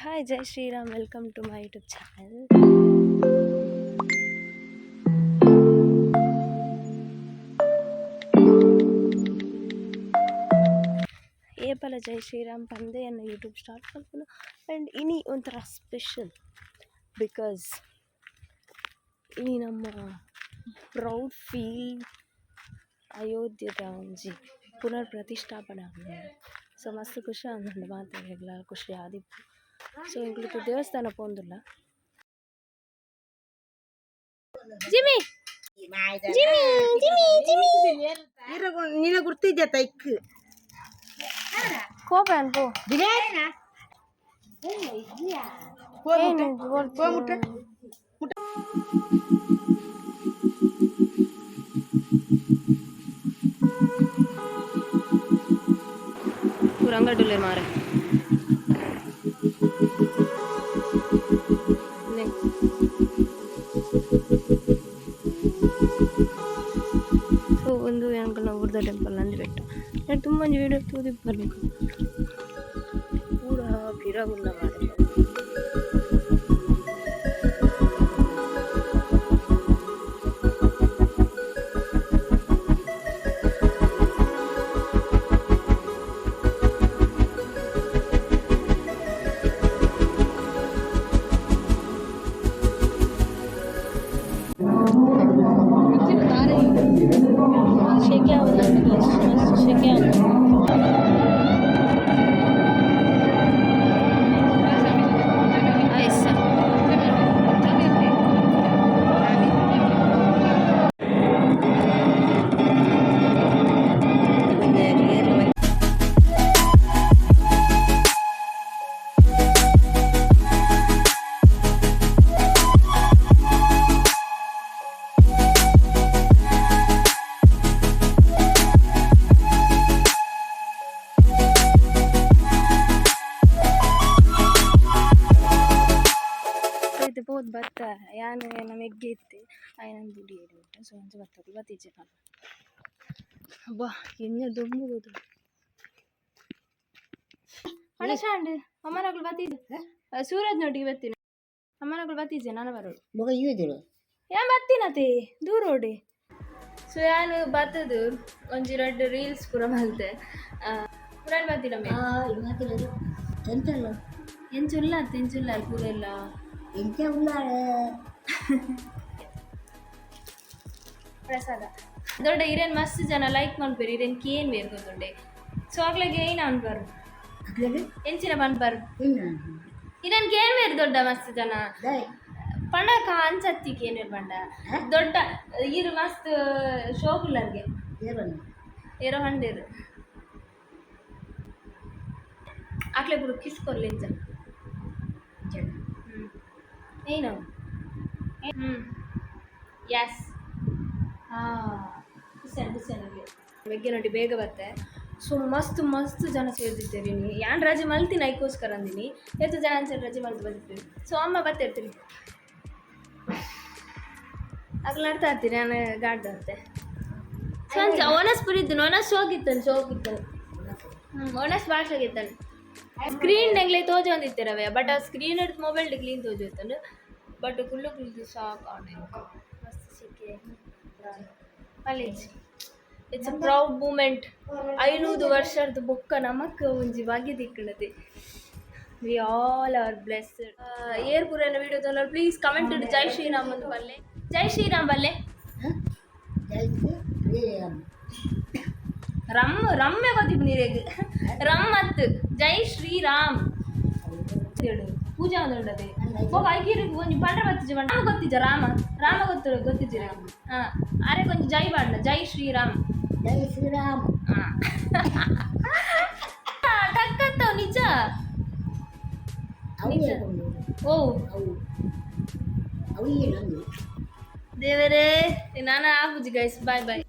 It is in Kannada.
Hi, Jai Shri Ram. Welcome to my YouTube channel. ಏಪಲ ಜೈ ಶ್ರೀರಾಮ್ ಪಂದೆ ಅನ್ನೋ ಯೂಟ್ಯೂಬ್ ಸ್ಟಾರ್ಟ್ ಮಾಡ್ಕೊಂಡು ಆ್ಯಂಡ್ ಇನಿ ಒಂಥರ ಸ್ಪೆಷಲ್ ಬಿಕಾಸ್ ಇನಿ ನಮ್ಮ ಪ್ರೌಡ್ ಫೀಲ್ ಅಯೋಧ್ಯದ ಒಂಜಿ ಪುನರ್ ಪ್ರತಿಷ್ಠಾಪನೆ ಆಗಿದೆ. ಸೊ ಮಸ್ತ್ ಖುಷಿ ಆಗುಂಡು ಮಾತಾಡಲ್ಲ ಖುಷಿ ಆದಿತ್ತು. ಸೊ ಇಂಕ್ಲೂದು ದೇವಸ್ಥಾನ ಪೋಂದುಲ್ಲ ಜಿಮಿ ಜಿಮಿ ಜಿಮಿ ಜಿಮಿ ನೀನ ಗುರ್ತಿದ್ಯಾ ತೈಕ್ ಕೋಪ ಅನ್ಕೋ ಅಂಗಡುಲೆ ಮಾರ ಸೊ ಒಂದು ಅಂಕಲ್ ಊರ್ದ ಟೆಂಪಲ್ ನಂದಿ ಬೆಟ್ಟ ನಾನು ತುಂಬ ವೀಡಿಯೋ ತೂದಿ ಬರಬೇಕು ಪೂರ ಪಿರಗುಲ್ಲ ಮಾಡಿ ಬೋದು ಭತ್ತ ಯಾನು ನಮಗೆ ಇತ್ತು ಆಯ್ನ ದುಡಿ ಉಂಟು ಸೊ ಅಂಚೆ ಬರ್ತದೆ ಬತ್ತೀಚೆ ನಾನು ಅಬ್ಬಾ ಎಣ್ಣೆ ದೊಂಬು ಹೋದು ಹಣಸಾಂಡ್ ಅಮ್ಮನಗಳು ಬತ್ತಿದ್ದು ಸೂರಜ್ ನೋಟಿಗೆ ಬರ್ತೀನಿ ಅಮ್ಮನಗಳು ಬತ್ತೀಜೆ ನಾನು ಬರೋಡು ಏನ್ ಬರ್ತೀನತೆ ದೂರ ಓಡಿ ಸೊ ಯಾನು ಬತ್ತದು ಒಂಜಿ ಎರಡು ರೀಲ್ಸ್ ಪೂರ ಮಲ್ತೆ ಪುರಾಣ ಬರ್ತೀನಮ್ಮೆ ಎಂಚುಲ್ಲ ಎಂಚುಲ್ಲ ಪೂರ ಎಲ್ಲ ಪ್ರಸಾದ ದೊಡ್ಡ ಇರೇನ್ ಮಸ್ತ್ ಜನ ಲೈಕ್ ಮಾಡ್ಬೇರು ಇರೇನ್ ಕೇನ್ ಬೇರು ಗೊತ್ತುಂಡೆ ಸೊ ಆಗ್ಲಾಗೆ ಏನ ಅನ್ಬಾರು ಎಂಚಿನ ಬನ್ಬಾರು ಇರೇನ್ ಕೇನ್ ಬೇರು ದೊಡ್ಡ ಮಸ್ತ್ ಜನ ಪಂಡಕ ಅಂಚತ್ತಿ ಕೇನ್ ಬೇರು ಪಂಡ ದೊಡ್ಡ ಇರು ಮಸ್ತ್ ಶೋಕುಲ್ಲರ್ಗೆ ಏರೋ ಹಂಡೇರು ಆಗ್ಲೇ ಪುರು ಕಿಸ್ಕೊರ್ಲಿ ಎಂಚ ಏನು ಎಸ್ ಡಿಸೆಂಬರ್ಗೆ ಬೆಗ್ಗೆ ನೋಡಿ ಬೇಗ ಬರುತ್ತೆ ಸೊ ಮಸ್ತ್ ಮಸ್ತ್ ಜನ ಸೇರ್ತಿರ್ತೀರಿ ನೀ ಯಾನ್ ರಜೆ ಮಲ್ತೀನಿ ಐಕೋಸ್ಕರ ಅಂದಿನಿ ಎಷ್ಟು ಜನ ಅನ್ಸರಿ ರಜೆ ಮಲ್ತು ಬರ್ತೀರಿ ಸೊ ಅಮ್ಮ ಬರ್ತಿರ್ತೀರಿ ಆಗ್ಲ ಆಡ್ತಾ ಇರ್ತೀನಿ ನಾನು ಗಾಡ್ ಬರುತ್ತೆ ಸಂಜ ಒನಸ್ಪುರಿ ಇದ್ದು ಒನಸ್ ಶೋಕಿತ್ತನು ಒನಸ್ ಭಾಷೆ ಆಗಿತ್ತಾನೆ ಸ್ಕ್ರೀನ್ ಎಂಗ್ಲೇ ತೋಜ ಒಂದಿತ್ತಿರವೆ ಬಟ್ ಆ ಸ್ಕ್ರೀನ್ ಹಿಡಿದು ಮೊಬೈಲ್ ಕ್ಲೀನ್ ತೋಜುತ್ತಾನೆ ಬಟ್ ಕುಳ್ಳು ಕುಳಿದು ಸಾಕು ಮಸ್ತ್ ಸಿಕ್ಕೆ college it's a proud moment 500 ವರ್ಷದ ಬೊಕ್ಕ ನಮಕ್ ಒಂಜಿ ಭಾಗ್ಯ ದಿಕ್ಕಣತೆ ವಿ ಆಲ್ ಆರ್ ಬ್ಲೆಸ್ಡ್ ಏರ್ ಪೂರನ ವಿಡಿಯೋ ತೊಂದ್ರೆ ಪ್ಲೀಸ್ ಕಮೆಂಟ್ ಇಡು ಜೈ ಶ್ರೀರಾಮ್ ಒಂದು ಬಲ್ಲೆ ಜೈ ಶ್ರೀರಾಮ್ ಬಲ್ಲೆ ರಮ್ಮೆ ಗೊತ್ತಿಪ್ಪು ನೀರಿಗೆ ರಮ್ ಮತ್ತು ಜೈ ಶ್ರೀರಾಮ್ ಪೂಜಾ ಒಂದುಂಡದೆ ಹೋಗ ಐಗಿರಿ ಒಂಜಿ ಪಂಡ್ರ ಬತ್ತಿಜ ರಾಮ ಗೊತ್ತಿಜ ರಾಮ ಗೊತ್ತಿಜ ಹಾಂ ಅರೆ ಕೊಂಚ ಜೈ ಬಾಡ್ನ ಜೈ ಶ್ರೀರಾಮ್ ಹಾಂ ಟಕ್ಕತ್ತವ್ ನಿಜ ಓ ದೇವರೇ ನಾನು ಆಗುಜಿ ಗೈಸ್ ಬಾಯ್ ಬಾಯ್